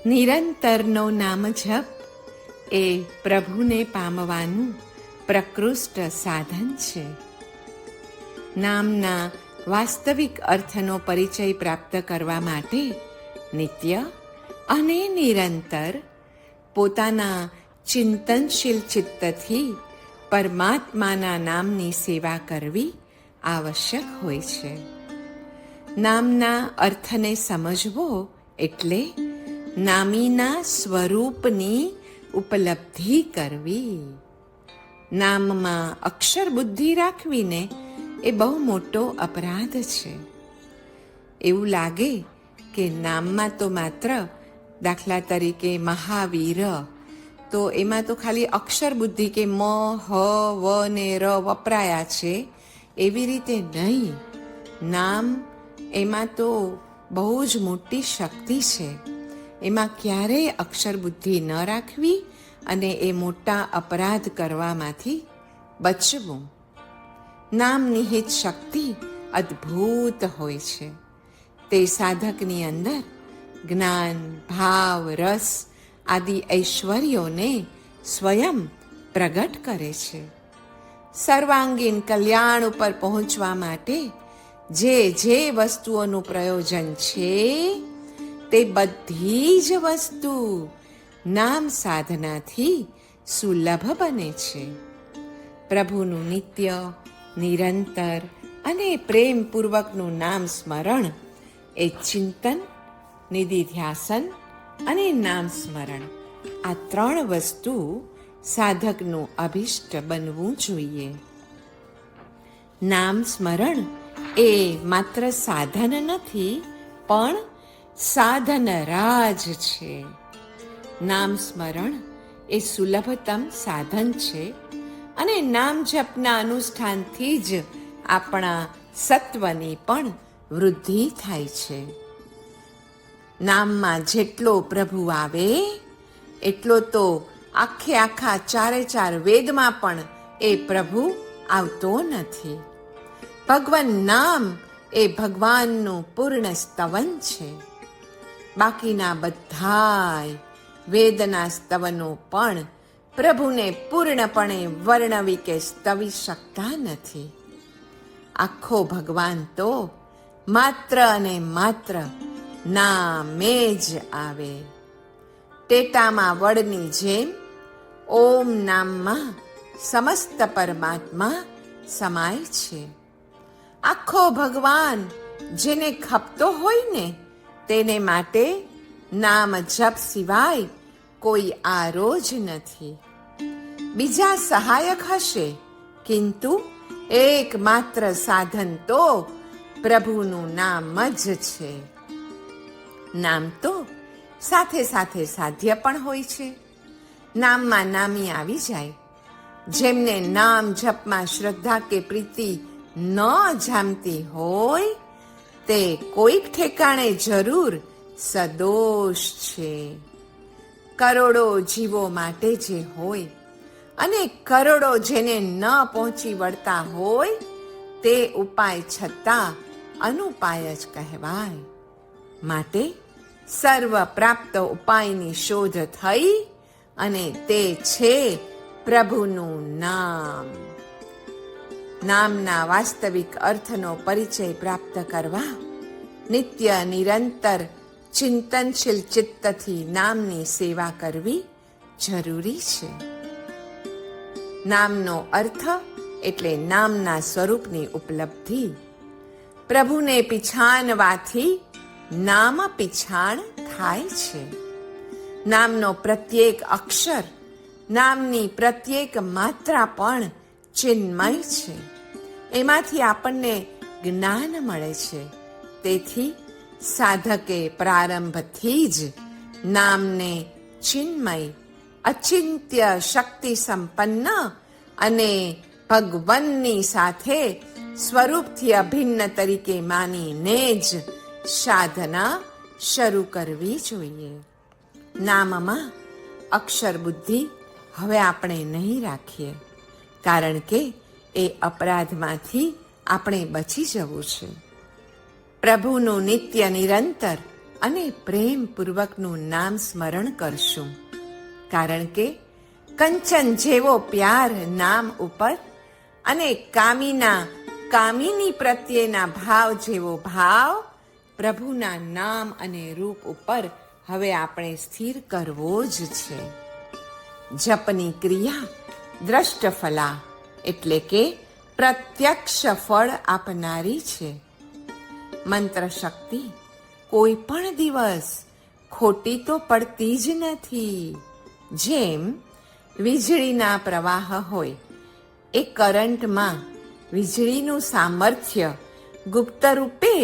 નિરંતરનો નામ જપ એ પ્રભુને પામવાનું પ્રકૃષ્ટ સાધન છે. નામના વાસ્તવિક અર્થનો પરિચય પ્રાપ્ત કરવા માટે નિત્ય અને નિરંતર પોતાના ચિંતનશીલ ચિત્તથી પરમાત્માના નામની સેવા કરવી આવશ્યક હોય છે. નામના અર્થને સમજવો એટલે નામીના સ્વરૂપની ઉપલબ્ધિ કરવી. નામમાં અક્ષર બુદ્ધિ રાખવીને એ બહુ મોટો અપરાધ છે. એવું લાગે કે નામમાં તો માત્ર દાખલા તરીકે મહાવીર, તો એમાં તો ખાલી અક્ષર બુદ્ધિ કે મ, હ, વ ને ર વપરાયા છે, એવી રીતે નહીં. નામ એમાં તો બહુ જ મોટી શક્તિ છે. એમાં ક્યારેય અક્ષર બુદ્ધિ ન રાખવી અને એ મોટા અપરાધ કરવામાંથી બચવું. નામ નિહિત શક્તિ અદ્ભુત હોય છે. તે સાધકની અંદર જ્ઞાન, ભાવ, રસ આદિ ઐશ્વર્યોને સ્વયં પ્રગટ કરે છે. સર્વાંગીણ કલ્યાણ ઉપર પહોંચવા માટે જે વસ્તુઓનું પ્રયોજન છે તે બધી જ વસ્તુ નામ સાધનાથી સુલભ બને છે. પ્રભુનું નિત્ય, નિરંતર અને પ્રેમપૂર્વકનું નામ સ્મરણ એ ચિંતન, નિધિધ્યાસન અને નામ સ્મરણ, આ 3 વસ્તુ સાધકનું અભિષ્ટ બનવું જોઈએ. નામ સ્મરણ એ માત્ર સાધન નથી, પણ સાધન રાજ છે. નામ સ્મરણ એ સુલભતમ સાધન છે અને નામ જપના અનુષ્ઠાનથી જ આપણા સત્વની પણ વૃદ્ધિ થાય છે. નામમાં જેટલો પ્રભુ આવે એટલો તો આખા 4 વેદમાં પણ એ પ્રભુ આવતો નથી. ભગવાન નામ એ ભગવાનનું પૂર્ણ સ્તવન છે. બાકીના બધાય વેદના સ્તવનો પણ પ્રભુને પૂર્ણપણે વર્ણવી કે સ્તવી શકતા નથી. આખો ભગવાન તો માત્ર અને માત્ર નામે જ આવે. ટેટામાં વડની જેમ ઓમ નામમાં સમસ્ત પરમાત્મા સમાય છે. આખો ભગવાન જેને ખપતો હોય ને તેને માટે નામ જપ સિવાય કોઈ આરો જ નથી. બીજા સહાયક હશે, કિંતુ એકમાત્ર સાધન તો પ્રભુનું નામ જ છે. નામ તો સાથે સાથે સાધ્ય પણ હોય છે. નામમાં નામી આવી જાય. જેમને નામ જપમાં શ્રદ્ધા કે પ્રીતિ ન જામતી હોય તે કોઈક ઠેકાણે જરૂર સદોષ છે. કરોડો જીવો માટે જે હોય અને કરોડો જેને ન પહોંચી વળતા હોય તે ઉપાય છતાં અનુપાય જ કહેવાય. માટે સર્વ પ્રાપ્ત ઉપાયની શોધ થઈ અને તે છે પ્રભુનું નામ. નામના વાસ્તવિક અર્થનો પરિચય પ્રાપ્ત કરવા નિત્ય નિરંતર ચિંતનશીલ ચિત્તથી નામની સેવા કરવી જરૂરી છે. નામનો અર્થ એટલે નામના સ્વરૂપની ઉપલબ્ધિ. પ્રભુને પીછાનવાથી નામ પીછાણ થાય છે. નામનો પ્રત્યેક અક્ષર, નામની પ્રત્યેક માત્રા પણ ચિન્મય છે. એમાંથી આપણને જ્ઞાન મળે છે. તેથી સાધકે પ્રારંભથી જ નામને ચિન્મય, અચિંત્ય શક્તિ સંપન્ન અને ભગવાનની સાથે સ્વરૂપથી અભિન્ન તરીકે માનીને જ સાધના શરૂ કરવી જોઈએ. નામમાં અક્ષર બુદ્ધિ હવે આપણે નહીં રાખીએ, કારણ કે એ અપરાધમાંથી આપણે બચી જવું છે. પ્રભુનું નિત્ય નિરંતર અને પ્રેમપૂર્વકનું નામ સ્મરણ કરશું. કારણ કે કંચન જેવો પ્યાર નામ ઉપર અને કામિની પ્રત્યેના ભાવ જેવો ભાવ પ્રભુના નામ અને રૂપ ઉપર હવે આપણે સ્થિર કરવો જ છે. જપની ક્રિયા દ્રષ્ટફલા એટલે કે પ્રત્યક્ષ ફળ આપનારી છે. મંત્ર શક્તિ કોઈ પણ દિવસ ખોટી તો પડતી જ નથી. જેમ વીજળીના પ્રવાહ હોય, એ કરંટમાં વીજળીનું સામર્થ્ય ગુપ્ત રૂપે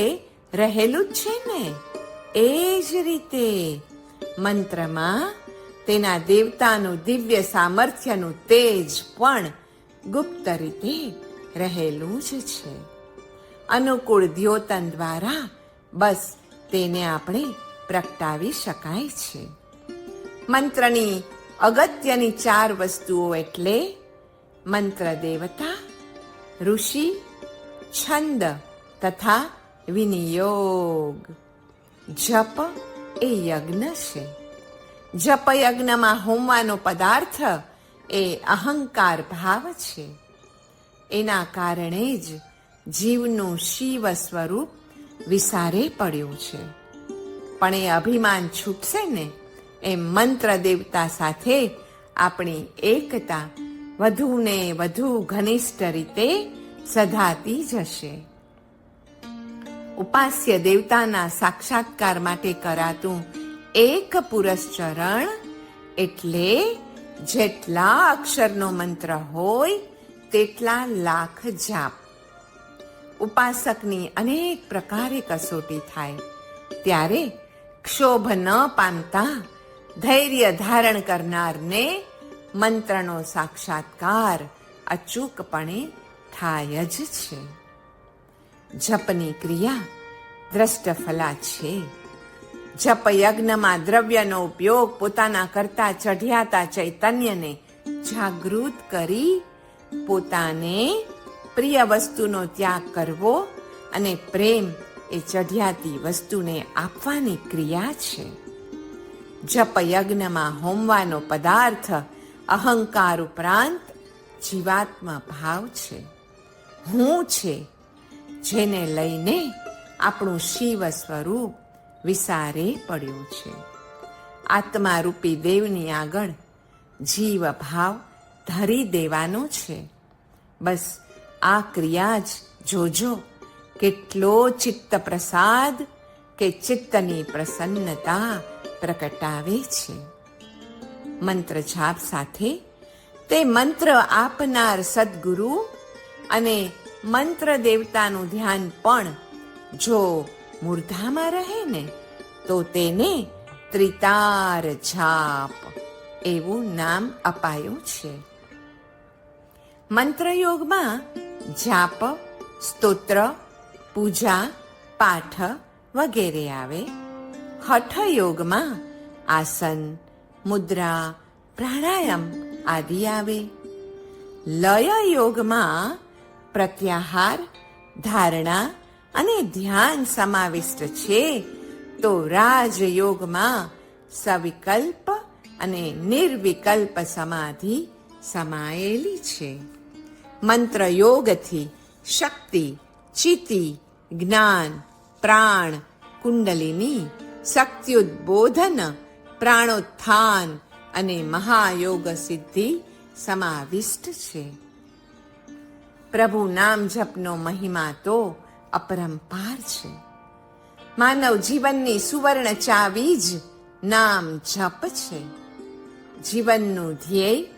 રહેલું જ છે ને, એ જ રીતે મંત્રમાં તેના દેવતાનું દિવ્ય સામર્થ્યનું તેજ પણ ગુપ્ત રીતે રહેલું જ છે. અનુકૂળ દ્યોતન દ્વારા બસ તેને આપણે પ્રગટાવી શકાય છે. મંત્રની અગત્યની 4 વસ્તુઓ એટલે મંત્ર દેવતા, ઋષિ, છંદ તથા વિનિયોગ. જપ એ યજ્ઞ છે. જપ યજ્ઞમાં હોમવાનો પદાર્થ એ અહંકાર ભાવ છે. એના કારણે જ જીવનું શિવ સ્વરૂપ વિસારે પડ્યું છે. પણ એ અભિમાન છૂટશે ને એ મંત્ર દેવતા સાથે આપણી એકતા વધુ ને વધુ ઘનિષ્ઠ રીતે સધાતી જશે. ઉપાસ્ય દેવતાના સાક્ષાત્કાર માટે કરાતું એક પુરસ્ચરણ એટલે જેટલા અક્ષરનો મંત્ર હોય તેટલા લાખ જાપ. ઉપાસકની અનેક પ્રકારે કસોટી થાય ત્યારે ક્ષોભ ન પામતા ધૈર્ય ધારણ કરનારને મંત્રનો સાક્ષાત્કાર અચૂકપણે થાય જ છે. જપની ક્રિયા દ્રષ્ટફલા છે. જપ યજ્ઞમાં દ્રવ્યનો ઉપયોગ પોતાના કરતા ચઢિયાતા ચૈતન્યને જાગૃત કરી પોતાને પ્રિય વસ્તુનો ત્યાગ કરવો અને પ્રેમ એ ચઢિયાતી વસ્તુને આપવાની ક્રિયા છે. જપ યજ્ઞમાં હોમવાનો પદાર્થ અહંકાર ઉપરાંત જીવાત્મા ભાવ છે, હું છે, જેને લઈને આપણું શિવ સ્વરૂપ વિસારે પડ્યું છે. આત્મારૂપી દેવની આગળ જીવ ભાવ ધરી દેવાનો છે. બસ આ ક્રિયા જ જોજો કેટલો ચિત્ત પ્રસાદ કે ચિત્તની પ્રસન્નતા પ્રકટાવે છે. મંત્ર જાપ સાથે તે મંત્ર આપનાર સદ્ગુરુ અને મંત્ર દેવતાનું ધ્યાન પણ જો મૂર્ધામાં રહે ને તો તેને ત્રિતાર જાપ એવું નામ અપાયું છે. મંત્રયોગમાં જાપ, સ્તોત્ર, પૂજા, પાઠ વગેરે આવે. હઠયોગમાં આસન, મુદ્રા, પ્રાણાયામ આદિ આવે. લય યોગમાં પ્રત્યાહાર, ધારણા અને ધ્યાન સમાવિષ્ટ છે. તો રાજયોગમાં સવિકલ્પ અને નિર્વિકલ્પ સમાધિ સમાયેલી છે. મંત્ર યોગથી શક્તિ, ચિતિ, જ્ઞાન, પ્રાણ, કુંડલિની, શક્ત્યુદ્બોધન, પ્રાણોત્થાન અને મહાયોગ સિદ્ધિ સમાવિષ્ટ છે. પ્રભુ નામ જપનો મહિમા તો અપરંપાર છે. માનવ જીવનની સુવર્ણ ચાવી જ નામ જપ છે. જીવનનું ધ્યેય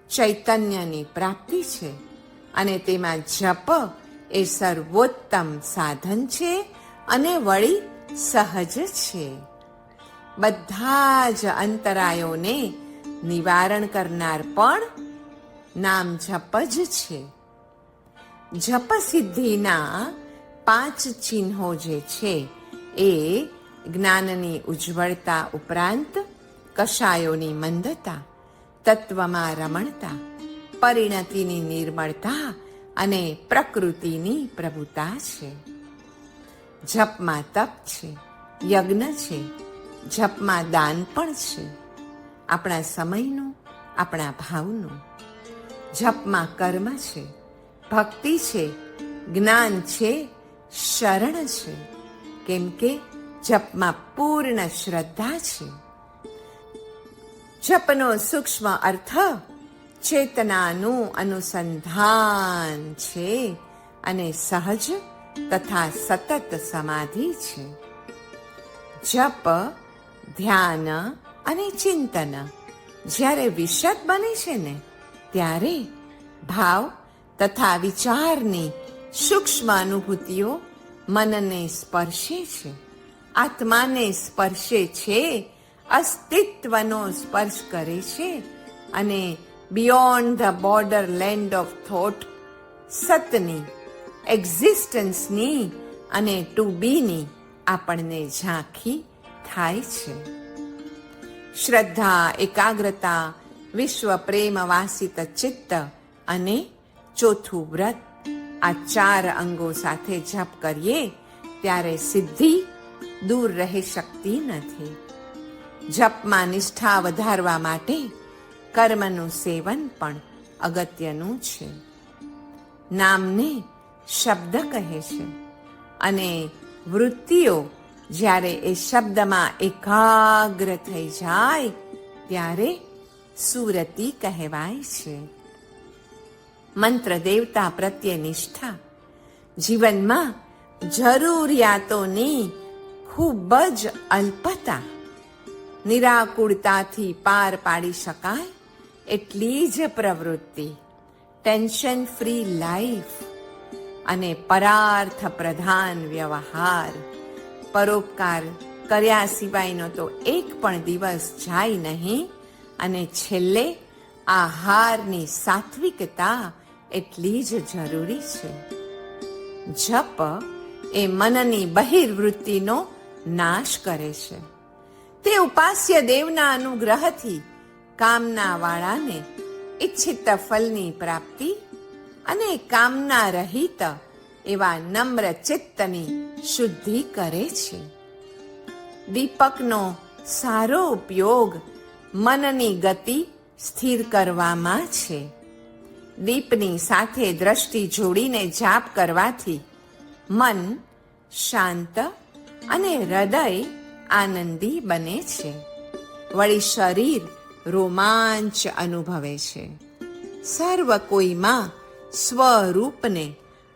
ચૈતન્યની પ્રાપ્તિ છે અને તેમાં જપ એ સર્વોત્તમ સાધન છે અને વળી સહજ છે. બધા જ અંતરાયોને નિવારણ કરનાર પણ નામ જપ જ છે. જપ સિદ્ધિના 5 ચિહ્નો જે છે એ જ્ઞાનની ઉજ્જવળતા ઉપરાંત કશાયોની મંદતા, તત્વમાં રમણતા, પરિણતિની નિર્મળતા અને પ્રકૃતિની પ્રભુતા છે. જપમાં તપ છે, યજ્ઞ છે, જપમાં દાન પણ છે, આપણા સમયનું, આપણા ભાવનું. જપમાં કર્મ છે, ભક્તિ છે, જ્ઞાન છે, શરણ છે, કેમ કે જપમાં પૂર્ણ શ્રદ્ધા છે. જપનો સૂક્ષ્મ અર્થ ચેતનાનું અનુસંધાન છે અને સહજ તથા સતત સમાધિ છે. જપ, ધ્યાન અને ચિંતન જ્યારે વિશદ બને છે ને, ત્યારે ભાવ તથા વિચારની સૂક્ષ્મ અનુભૂતિઓ મનને સ્પર્શે છે, આત્માને સ્પર્શે છે, અસ્તિત્વનો સ્પર્શ કરે છે અને beyond the border land of thought, સતની, એક્ઝિસ્ટન્સની અને ટુ બીની આપણને ઝાંખી થાય છે. શ્રદ્ધા, એકાગ્રતા, વિશ્વ પ્રેમ વાસિત ચિત્ત અને ચોથું વ્રત, આ 4 અંગો સાથે જપ કરીએ ત્યારે સિદ્ધિ દૂર રહી શકતી નથી. જપમાં નિષ્ઠા વધારવા માટે કર્મનું સેવન પણ અગત્યનું છે. નામને શબ્દ કહે છે અને વૃત્તિઓ જ્યારે એ શબ્દમાં એકાગ્ર થઈ જાય ત્યારે સુરતી કહેવાય છે. મંત્ર દેવતા પ્રત્યે નિષ્ઠા જીવનમાં જરૂરિયાતોની ખૂબ જ અલ્પતા, નિરાકુળતાથી પાર પાડી શકાય એટલી જ પ્રવૃત્તિ, ટેન્શન ફ્રી લાઈફ અને પરાર્થ પ્રધાન વ્યવહાર, પરોપકાર કર્યા સિવાયનો તો એક પણ દિવસ જાય નહીં અને છેલ્લે આહારની સાત્વિકતા એટલી જ જરૂરી છે. જપ એ મનની બહિર્વૃત્તિનો નાશ કરે છે. તે ઉપાસ્ય દેવના અનુગ્રહથી કામના વાળાને ઈચ્છિત ફલની પ્રાપ્તિ અને કામના રહિત એવા નમ્ર ચિત્તની શુદ્ધિ કરે છે. દીપકનો સારો ઉપયોગ મનની ગતિ સ્થિર કરવામાં છે. દીપની સાથે દ્રષ્ટિ જોડીને જાપ કરવાથી મન શાંત અને હૃદય આનંદી બને છે. વળી શરીર રોમાંચ અનુભવે છે. સર્વ કોઈમાં સ્વરૂપને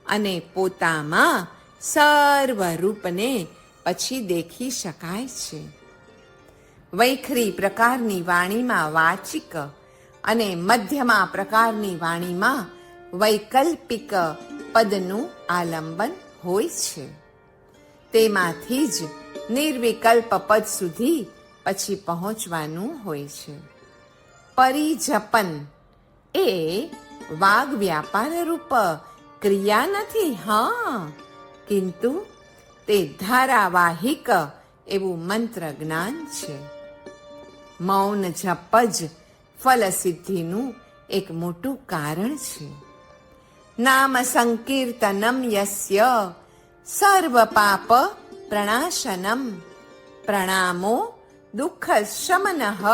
અને પોતામાં સર્વરૂપને પછી દેખી શકાય છે. વૈખરી પ્રકારની વાણીમાં વાચિક અને મધ્યમા પ્રકારની વાણીમાં વૈકલ્પિક પદનું આલંબન હોય છે. તેમાંથી જ નિર્વિકલ્પ પદ સુધી પછી પહોંચવાનું હોય છે. પરિજપન એ વાગ વ્યાપાર રૂપ ક્રિયા નથી, કિંતુ તે ધારાવાહિક એવું મંત્ર જ્ઞાન છે. મૌન જપ જ ફલસિદ્ધિનું એક મોટું કારણ છે. નામ સંકીર્તનમ યસ્ય સર્વ પાપ પ્રણાશનમ પ્રણામો દુઃખ શમનઃ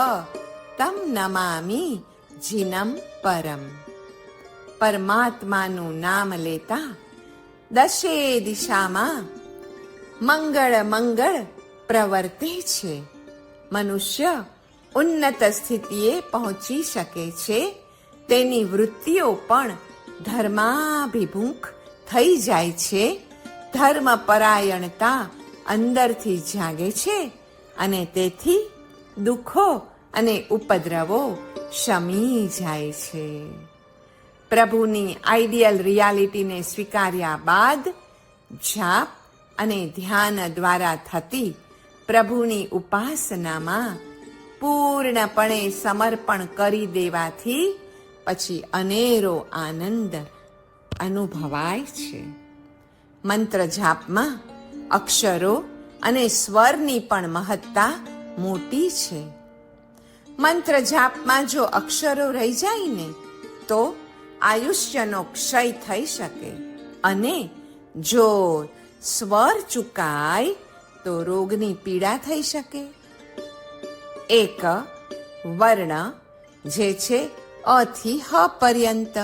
તમ નમામિ જીનમ પરમ. પરમાત્માનું નામ લેતા દશે દિશામાં મંગળ મંગળ પ્રવર્તે છે. મનુષ્ય ઉન્નત સ્થિતિએ પહોંચી શકે છે. તેની વૃત્તિઓ પણ ધર્માભિમુખ થઈ જાય છે. ધર્મપરાયણતા અંદરથી જાગે છે અને તેથી દુઃખો અને ઉપદ્રવો શમી જાય છે. પ્રભુની આઈડિયલ રિયાલિટીને સ્વીકાર્યા બાદ જાપ અને ધ્યાન દ્વારા થતી પ્રભુની ઉપાસનામાં પૂર્ણપણે સમર્પણ કરી દેવાથી પછી અનેરો આનંદ અનુભવાય છે. મંત્ર જાપમાં અક્ષરો અને સ્વરની પણ મહત્તા મોટી છે. મંત્ર જાપમાં જો અક્ષરો રહી જાય ને તો આયુષ્યનો ક્ષય થઈ શકે અને જો સ્વર ચૂકાય તો રોગની પીડા થઈ શકે. એક વર્ણ જે છે અ થી હ પર્યંત.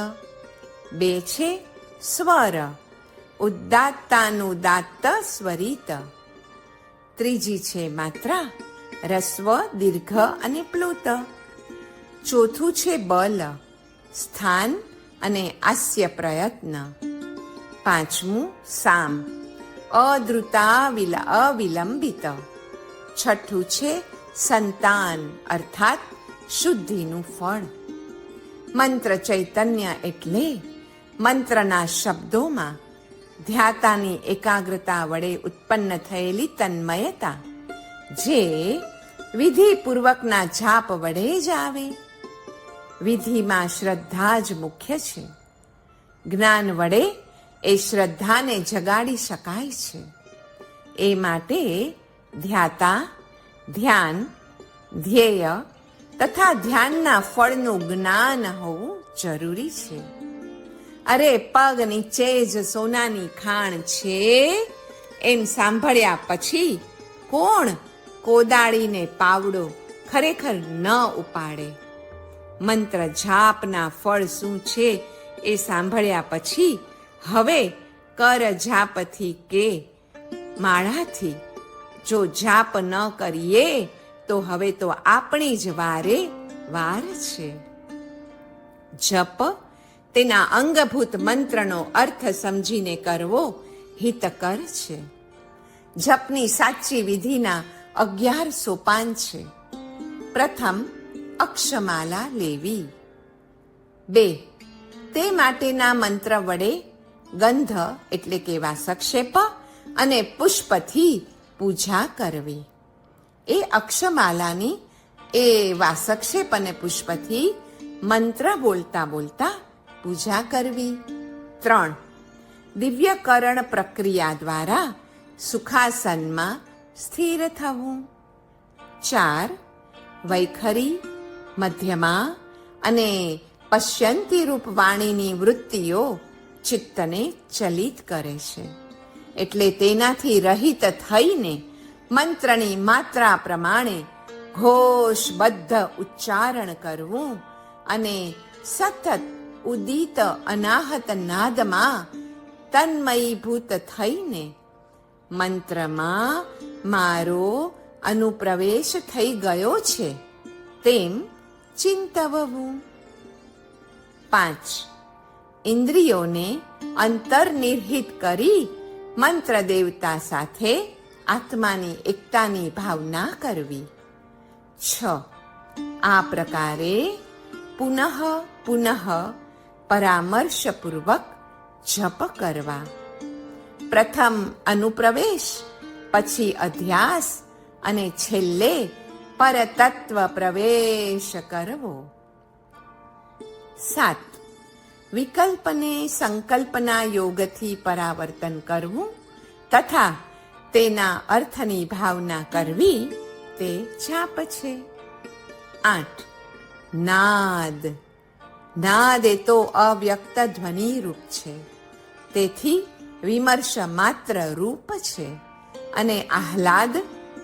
બે છે સ્વર ઉદાત્તાનુદાત્ત સ્વરિત. ત્રીજી છે માત્રા રસ્વ દીર્ઘ અને પ્લુત. ચોથું છે બલ સ્થાન અને આસ્ય પ્રયત્ન. પાંચમું સામ અવિલંબિત. છઠ્ઠું છે સંતાન અર્થાત શુદ્ધિનું ફળ. મંત્ર ચૈતન્ય એટલે મંત્રના શબ્દોમાં ધ્યાતાની એકાગ્રતા વડે ઉત્પન્ન થયેલી તન્મયતા, જે વિધિપૂર્વકના જાપ વડે જ આવે. વિધિમાં શ્રદ્ધા જ મુખ્ય છે. જ્ઞાન વડે એ શ્રદ્ધાને જગાડી શકાય છે. એ માટે ધ્યાતા, ધ્યાન, ધ્યેય તથા ધ્યાનના ફળનું જ્ઞાન હોવું જરૂરી છે. અરે પગ નીચે જ સોનાની ખાણ છે એમ સાંભળ્યા પછી કોણ કોદાળીને પાવડો ખરેખર ન ઉપાડે? મંત્ર જાપના ફળ શું છે એ સાંભળ્યા પછી હવે કર જાપથી કે માળાથી જો જાપ ન કરીએ તો હવે તો આપણી જ વારે વાર છે. જપ તેના અંગભૂત મંત્રનો અર્થ સમજીને કરવો હિતકર છે. જપની સાચી વિધિના 11 સોપાન છે. પ્રથમ અક્ષમાલા લેવી. 2. તે માટેના મંત્ર વડે ગંધ એટલે કે વાસક્ષેપ અને પુષ્પથી પૂજા કરવી. એ અક્ષમાલાની એ વાસક્ષેપ અને પુષ્પથી મંત્ર બોલતા બોલતા પૂજા કરવી. 3. દિવ્યકરણ પ્રક્રિયા દ્વારા સુખાસનમાં સ્થિર થવું. 4. વૈખરી, મધ્યમા અને પશ્યંતી રૂપ વાણીની વૃત્તિઓ ચિત્તને ચલિત કરે છે. એટલે તેનાથી રહિત થઈને મંત્રની માત્રા પ્રમાણે ઘોષબદ્ધ ઉચ્ચારણ કરવું અને સતત ઉદિત અનાહત નાદમાં તન્મયીભૂત થઈને મંત્રમાં મારો અનુપ્રવેશ થઈ ગયો છે તેમ ચિંતવવું. 5. ઇન્દ્રિયોને અંતર્નિર્હિત કરી મંત્ર દેવતા સાથે આત્માની એકતાની ભાવના કરવી. 6. આ પ્રકારે પુનઃ પરામર્શપૂર્વક જપ કરવા. પ્રથમ અનુપ્રવેશ, પછી અધ્યાસ અને છેલ્લે પરતત્વ પ્રવેશ કરવો. 7. વિકલ્પને સંકલ્પના યોગથી પરાવર્તન કરવું તથા તેના અર્થની ભાવના કરવી તે જાપ છે. 8. નાદ એ તો અવ્યક્ત ધ્વનિ રૂપ છે. તેથી વિમર્શ માત્ર રૂપ છે અને આહલાદ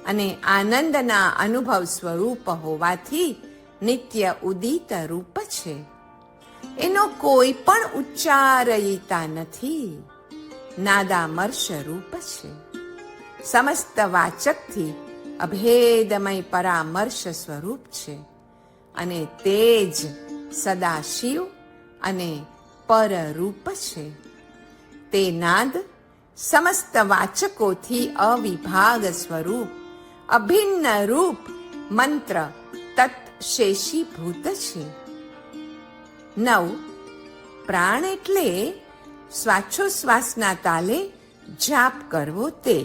અને આનંદના અનુભવ સ્વરૂપ હોવાથી નિત્ય ઉદિત રૂપ છે. એનો કોઈ પણ ઉચ્ચારયિતા નથી. નાદામર્શ રૂપ છે. સમસ્ત વાચકથી અભેદમય પરામર્શ સ્વરૂપ છે અને તે જ સદાશિવ અને પરરૂપ છે. તે નાદ સમસ્ત વાચકોથી અવિભાગ સ્વરૂપ અભિન્ન રૂપ મંત્ર તત્શેષીભૂત છે. 9. પ્રાણ એટલે શ્વાસોશ્વાસના તાલે જાપ કરવો તે.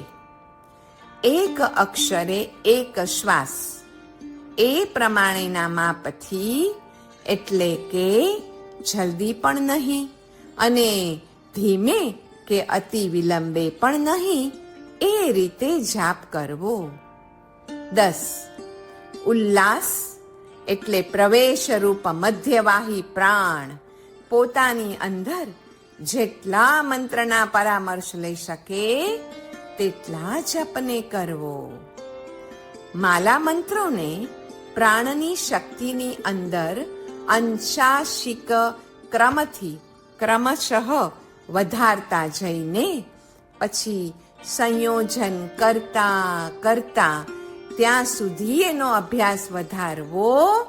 એક અક્ષરે એક શ્વાસ એ પ્રમાણેના માપથી, એટલે કે જલ્દી પણ નહીં અને ધીમે કે અતિ વિલંબે પણ નહીં, એ રીતે જાપ કરવો. 10. ઉલ્લાસ એટલે પ્રવેશરૂપ મધ્યવાહી પ્રાણ પોતાની અંદર જેટલા મંત્રના પરામર્શ લઈ શકે તેટલા જપને કરવો. માલા મંત્રોને પ્રાણની શક્તિની અંદર અંશાશિક ક્રમથી ક્રમશઃ વધારતા જઈને પછી સંયોજન કરતા કરતા ત્યાં સુધી એનો અભ્યાસ વધારવો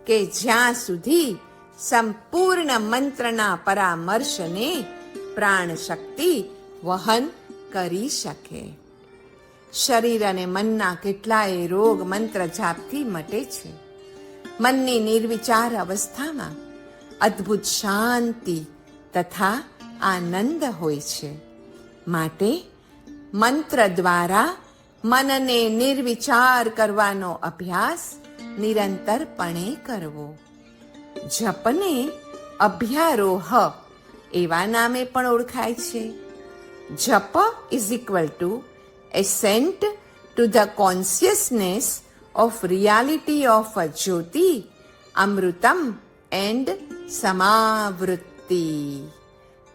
કે જ્યાં સુધી સંપૂર્ણ મંત્રના પરામર્શને પ્રાણ શક્તિ વહન કરી શકે. શરીર અને મનના કેટલાય રોગ મંત્ર જાપથી મટે છે. મનની નિર્વિચાર અવસ્થામાં અદ્ભુત શાંતિ તથા આનંદ હોય છે. માટે મંત્ર દ્વારા મનને નિર્વિચાર કરવાનો અભ્યાસ નિરંતરપણે કરવો. જપને અભ્યારોહ એવા નામે પણ ઓળખાય છે. જપ is equal to ascent to the consciousness of reality of a jyoti, amrutam and samavrutti.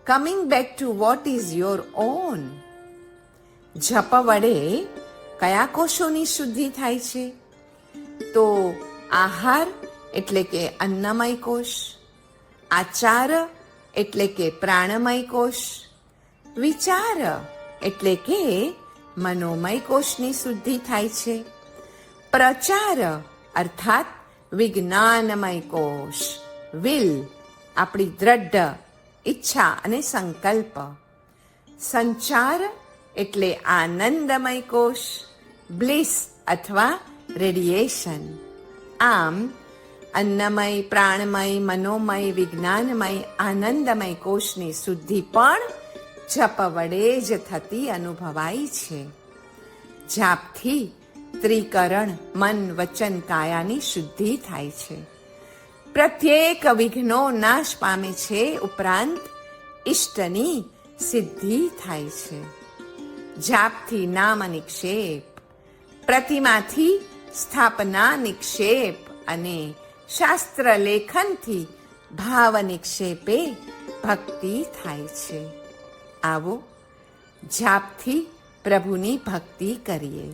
Coming back to what is your own. જપ વડે કયા કોષોની શુદ્ધિ થાય છે? તો આહાર એટલે કે અન્નમય કોષ, આચાર એટલે કે પ્રાણમય કોષ, વિચાર એટલે કે મનોમય કોષની શુદ્ધિ થાય છે, પ્રચાર અર્થાત વિજ્ઞાનમય કોષ, વિલ આપણી દ્રઢ ઈચ્છા અને સંકલ્પ, સંચાર એટલે આનંદમય કોષ, બ્લિસ અથવા રેડિયેશન. આમ અન્નમય, પ્રાણમય, મનોમય, વિજ્ઞાનમય, આનંદમય કોષની શુદ્ધિ પણ જપ વડે જ થતી અનુભવાય છે. જાપથી ત્રિકરણ મન, વચન, કાયાની શુદ્ધિ થાય છે. પ્રત્યેક વિઘ્નો નાશ પામે છે. ઉપરાંત ઇષ્ટની સિદ્ધિ થાય છે. જાપથી નામ નિક્ષેપ, પ્રતિમાથી સ્થાપના નિક્ષેપ અને શાસ્ત્ર લેખનથી ભાવ નિક્ષેપે ભક્તિ થાય છે. આવો જાપથી પ્રભુની ભક્તિ કરીએ.